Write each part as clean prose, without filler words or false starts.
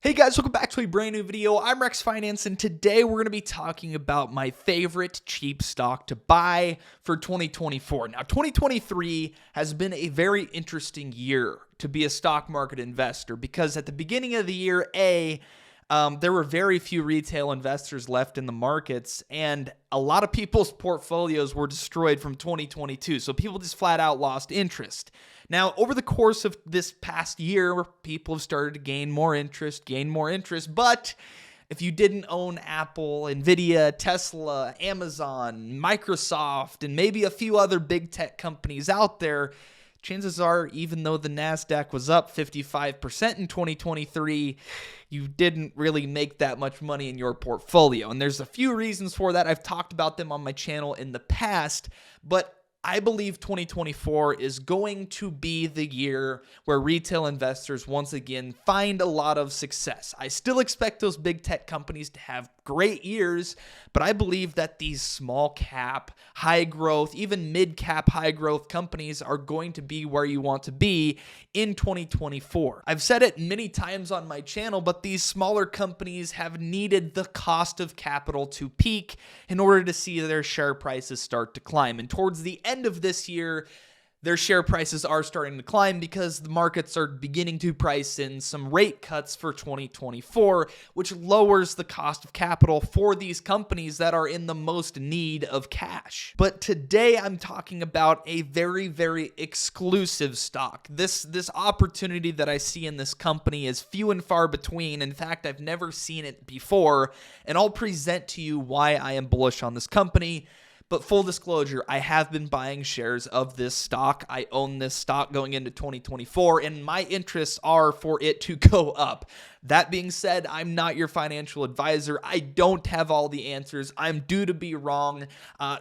Hey guys, welcome back to a brand new video. I'm RexFinance, and today we're going to be talking about my favorite cheap stock to buy for 2024. Now, 2023 has been a very interesting year to be a stock market investor because at the beginning of the year, there were very few retail investors left in the markets, and a lot of people's portfolios were destroyed from 2022. So people just flat out lost interest. Now, over the course of this past year, people have started to gain more interest. But if you didn't own Apple, Nvidia, Tesla, Amazon, Microsoft, and maybe a few other big tech companies out there, chances are, even though the NASDAQ was up 55% in 2023, you didn't really make that much money in your portfolio. And there's a few reasons for that. I've talked about them on my channel in the past, but I believe 2024 is going to be the year where retail investors once again find a lot of success. I still expect those big tech companies to have great years, but I believe that these small cap, high growth, even mid cap high growth companies are going to be where you want to be in 2024. I've said it many times on my channel, but these smaller companies have needed the cost of capital to peak in order to see their share prices start to climb. And towards the end of this year, their share prices are starting to climb because the markets are beginning to price in some rate cuts for 2024, which lowers the cost of capital for these companies that are in the most need of cash. But today I'm talking about a very, very exclusive stock. This opportunity that I see in this company is few and far between. In fact, I've never seen it before, and I'll present to you why I am bullish on this company. But full disclosure, I have been buying shares of this stock. I own this stock going into 2024, and my interests are for it to go up. That being said, I'm not your financial advisor. I don't have all the answers. I'm due to be wrong.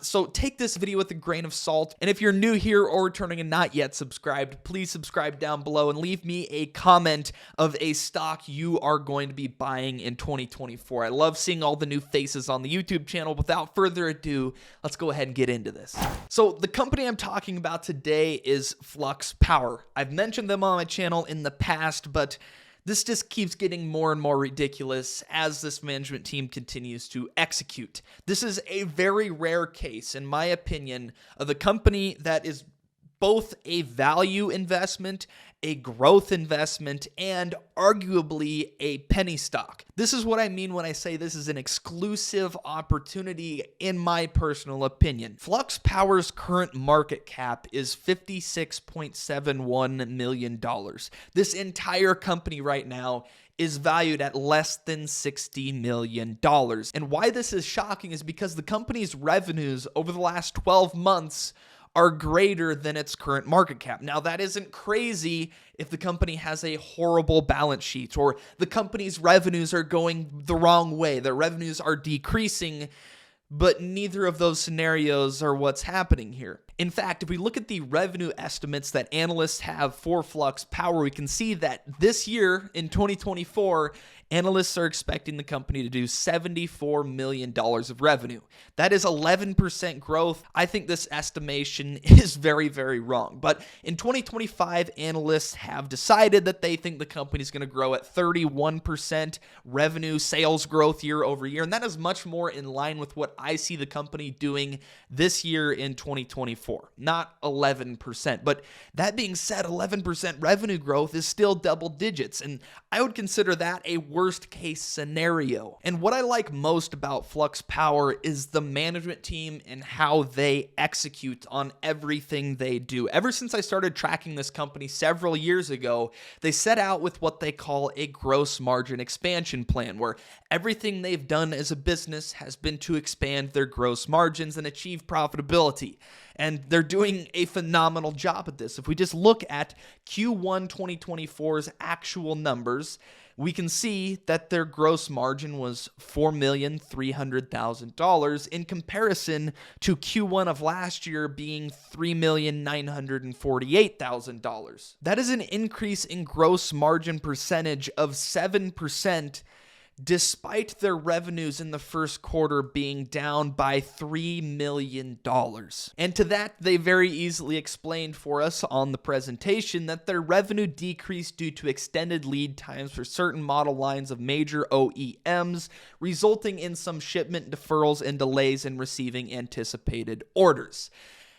So take this video with a grain of salt. And if you're new here or returning and not yet subscribed, please subscribe down below and leave me a comment of a stock you are going to be buying in 2024. I love seeing all the new faces on the YouTube channel. Without further ado, let's go ahead and get into this. So the company I'm talking about today is Flux Power. I've mentioned them on my channel in the past, but this just keeps getting more and more ridiculous as this management team continues to execute. This is a very rare case, in my opinion, of a company that is both a value investment, a growth investment, and arguably a penny stock. This is what I mean when I say this is an exclusive opportunity, in my personal opinion. Flux Power's current market cap is $56.71 million. This entire company right now is valued at less than $60 million. And why this is shocking is because the company's revenues over the last 12 months are greater than its current market cap. Now, that isn't crazy if the company has a horrible balance sheet or the company's revenues are going the wrong way. Their revenues are decreasing, but neither of those scenarios are what's happening here. In fact, if we look at the revenue estimates that analysts have for Flux Power, we can see that this year in 2024, analysts are expecting the company to do $74 million of revenue. That is 11% growth. I think this estimation is very, very wrong. But in 2025, analysts have decided that they think the company is going to grow at 31% revenue sales growth year over year. And that is much more in line with what I see the company doing this year in 2024. Not 11%. But that being said, 11% revenue growth is still double digits. And I would consider that a worst case scenario. And what I like most about Flux Power is the management team and how they execute on everything they do. Ever since I started tracking this company several years ago, they set out with what they call a gross margin expansion plan, where everything they've done as a business has been to expand their gross margins and achieve profitability. And they're doing a phenomenal job at this. If we just look at Q1 2024's actual numbers, we can see that their gross margin was $4,300,000 in comparison to Q1 of last year being $3,948,000. That is an increase in gross margin percentage of 7% despite their revenues in the first quarter being down by $3 million. And to that, they very easily explained for us on the presentation that their revenue decreased due to extended lead times for certain model lines of major OEMs, resulting in some shipment deferrals and delays in receiving anticipated orders.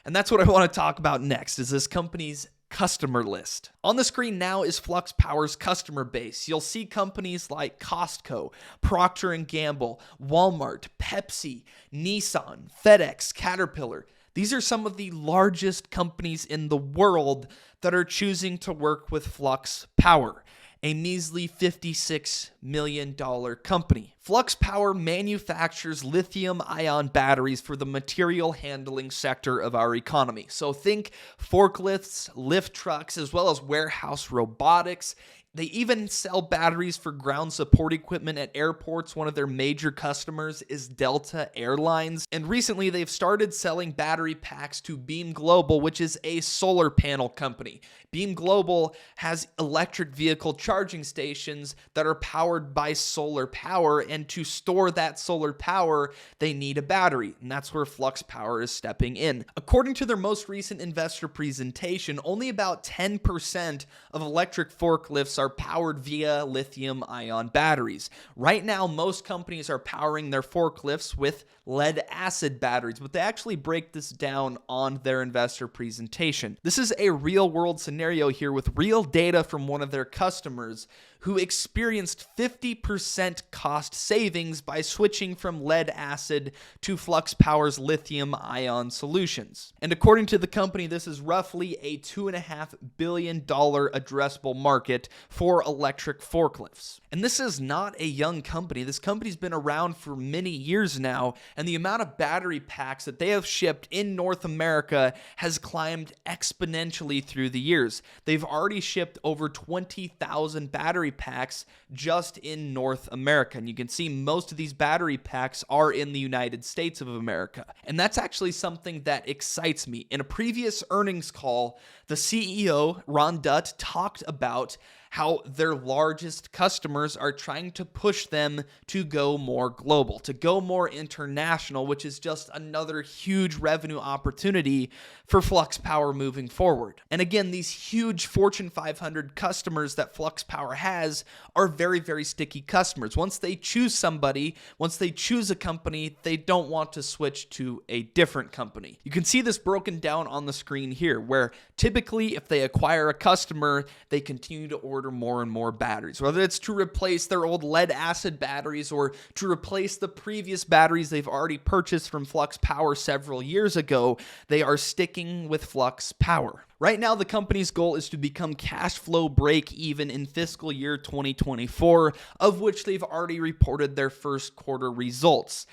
And that's what I want to talk about next, is this company's customer list. On the screen now is Flux Power's customer base. You'll see companies like Costco, Procter & Gamble, Walmart, Pepsi, Nissan, FedEx, Caterpillar. These are some of the largest companies in the world that are choosing to work with Flux Power, a measly $56 million company. Flux Power manufactures lithium-ion batteries for the material handling sector of our economy. So think forklifts, lift trucks, as well as warehouse robotics. They even sell batteries for ground support equipment at airports. One of their major customers is Delta Airlines. And recently, they've started selling battery packs to Beam Global, which is a solar panel company. Beam Global has electric vehicle charging stations that are powered by solar power, and to store that solar power, they need a battery, and that's where Flux Power is stepping in. According to their most recent investor presentation, only about 10% of electric forklifts are powered via lithium-ion batteries. Right now, most companies are powering their forklifts with lead-acid batteries, but they actually break this down on their investor presentation. This is a real-world scenario here with real data from one of their customers who experienced 50% cost savings by switching from lead acid to Flux Power's lithium-ion solutions. And according to the company, this is roughly a $2.5 billion addressable market for electric forklifts. And this is not a young company. This company's been around for many years now, and the amount of battery packs that they have shipped in North America has climbed exponentially through the years. They've already shipped over 20,000 battery packs just in North America. And you can see most of these battery packs are in the United States of America. And that's actually something that excites me. In a previous earnings call, the CEO, Ron Dutt, talked about how their largest customers are trying to push them to go more global, to go more international, which is just another huge revenue opportunity for Flux Power moving forward. And again, these huge Fortune 500 customers that Flux Power has are very, very sticky customers. Once they choose somebody, once they choose a company, they don't want to switch to a different company. You can see this broken down on the screen here, where typically if they acquire a customer, they continue to order more and more batteries, whether it's to replace their old lead acid batteries or to replace the previous batteries they've already purchased from Flux Power several years ago. They are sticking with Flux Power. Right now, the company's goal is to become cash flow break even in fiscal year 2024, of which they've already reported their first quarter results.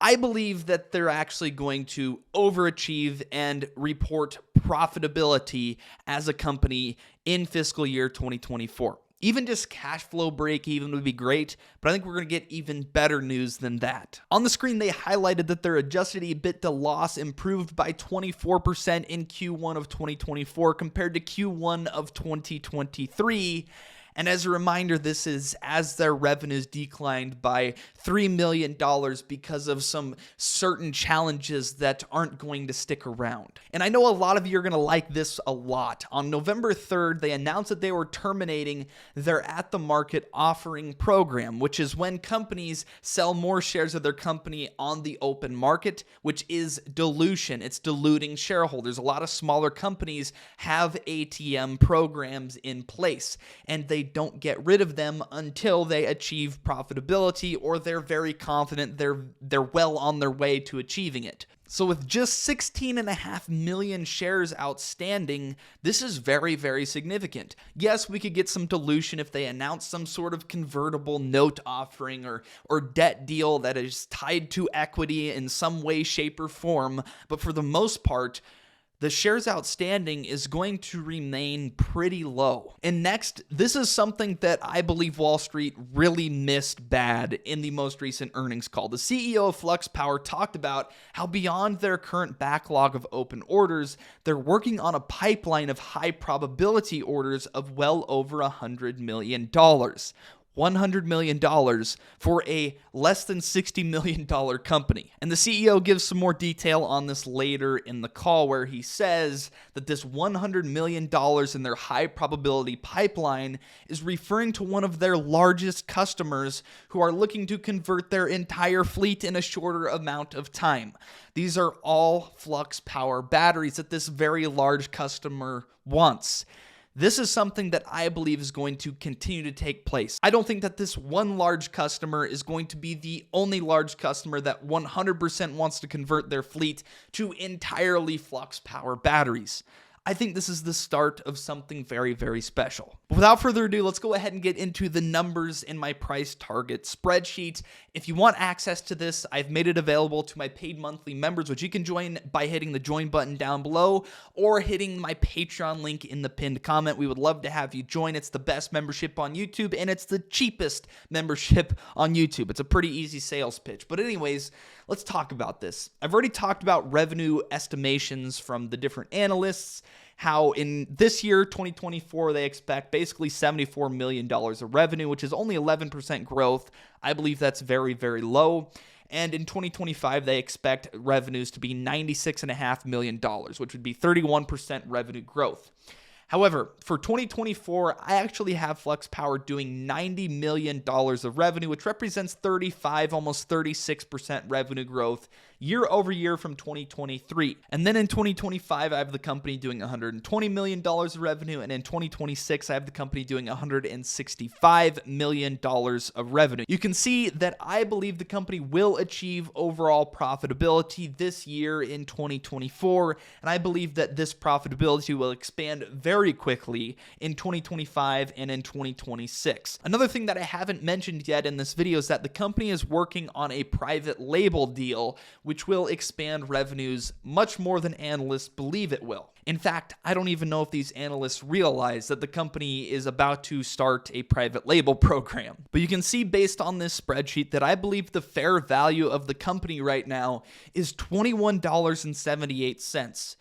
I believe that they're actually going to overachieve and report profitability as a company in fiscal year 2024. Even just cash flow break even would be great, but I think we're going to get even better news than that. On the screen, they highlighted that their adjusted EBITDA loss improved by 24% in Q1 of 2024 compared to Q1 of 2023. And as a reminder, this is as their revenues declined by $3 million because of some certain challenges that aren't going to stick around. And I know a lot of you are going to like this a lot. On November 3rd, they announced that they were terminating their at-the-market offering program, which is when companies sell more shares of their company on the open market, which is dilution. It's diluting shareholders. A lot of smaller companies have ATM programs in place, and they don't get rid of them until they achieve profitability or they're very confident they're well on their way to achieving it. So with just 16.5 million shares outstanding, this is very, very significant. Yes, we could get some dilution if they announce some sort of convertible note offering or debt deal that is tied to equity in some way, shape, or form, but for the most part, the shares outstanding is going to remain pretty low. And next, this is something that I believe Wall Street really missed bad in the most recent earnings call. The CEO of Flux Power talked about how beyond their current backlog of open orders, they're working on a pipeline of high probability orders of well over $100 million. $100 million for a less than $60 million company. And the CEO gives some more detail on this later in the call, where he says that this $100 million in their high probability pipeline is referring to one of their largest customers who are looking to convert their entire fleet in a shorter amount of time. These are all Flux Power batteries that this very large customer wants. This is something that I believe is going to continue to take place. I don't think that this one large customer is going to be the only large customer that 100% wants to convert their fleet to entirely Flux Power batteries. I think this is the start of something very, very special. But without further ado, let's go ahead and get into the numbers in my price target spreadsheet. If you want access to this, I've made it available to my paid monthly members, which you can join by hitting the join button down below or hitting my Patreon link in the pinned comment. We would love to have you join. It's the best membership on YouTube, and it's the cheapest membership on YouTube. It's a pretty easy sales pitch. But anyways, let's talk about this. I've already talked about revenue estimations from the different analysts, how in this year, 2024, they expect basically $74 million of revenue, which is only 11% growth. I believe that's very, very low. And in 2025, they expect revenues to be $96.5 million, which would be 31% revenue growth. However, for 2024, I actually have Flux Power doing $90 million of revenue, which represents 35, almost 36% revenue growth year over year from 2023. And then in 2025, I have the company doing $120 million of revenue. And in 2026, I have the company doing $165 million of revenue. You can see that I believe the company will achieve overall profitability this year in 2024. And I believe that this profitability will expand very quickly in 2025 and in 2026. Another thing that I haven't mentioned yet in this video is that the company is working on a private label deal, which will expand revenues much more than analysts believe it will. In fact, I don't even know if these analysts realize that the company is about to start a private label program. But you can see based on this spreadsheet that I believe the fair value of the company right now is $21.78.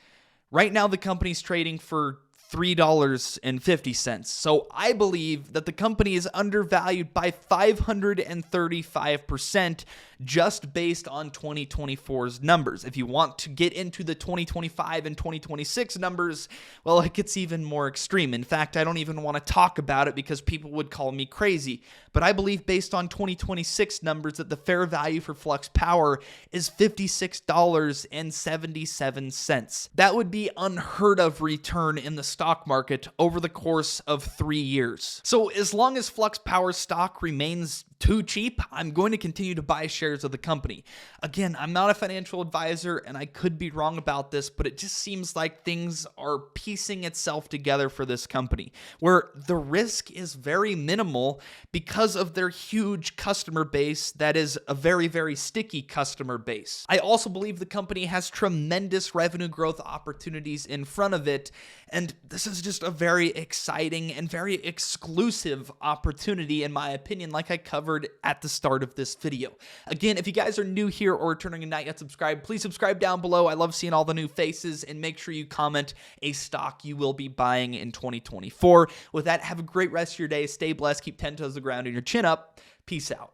Right now, the company's trading for $3.50. So I believe that the company is undervalued by 535% just based on 2024's numbers. If you want to get into the 2025 and 2026 numbers, well, it gets even more extreme. In fact, I don't even want to talk about it because people would call me crazy. But I believe based on 2026 numbers that the fair value for Flux Power is $56.77. That would be unheard of return in the stock market over the course of 3 years. So as long as Flux Power stock remains too cheap, I'm going to continue to buy shares of the company. Again, I'm not a financial advisor and I could be wrong about this, but it just seems like things are piecing itself together for this company, where the risk is very minimal because of their huge customer base that is a very, very sticky customer base. I also believe the company has tremendous revenue growth opportunities in front of it, and this is just a very exciting and very exclusive opportunity in my opinion, like I covered at the start of this video. Again, if you guys are new here or returning and not yet subscribed, please subscribe down below. I love seeing all the new faces, and make sure you comment a stock you will be buying in 2024. With that, have a great rest of your day. Stay blessed. Keep 10 toes to the ground and your chin up. Peace out.